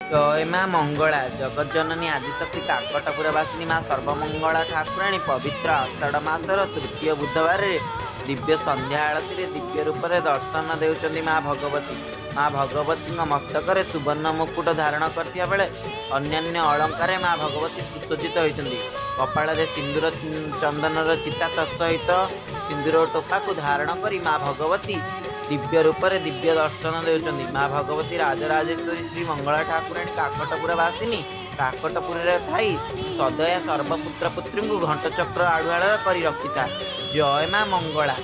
जय माँ मंगला जगज्जननी आदिशक्ति काकटपुरवासिनी माँ सर्वमंगला ठाकुराणी पवित्र आषाढ़ मासर तृतीय बुधवार दिव्य संध्या आळती दिव्य रूप से दर्शन देउचंदी माँ भगवती। माँ भगवती मस्तक सुवर्ण मुकुट धारण करथिया बेले अन्यान्य अलंकार माँ भगवती सुसज्जित होइछंदी। कपाल सिंदूर चंदनर चिता सहित सिंदूर टोपा को धारण करी माँ भगवती दिव्य रूप से दिव्य दर्शन देउचंदी। माँ भगवती राजराजेश्वरी श्री मंगला ठाकुराणी काकटपुरवासिनी काकटपुर थाई सदया सर्वपुत्र पुत्री को घंट चक्र आड़ुआड़ कर रखिता। जय माँ मंगला।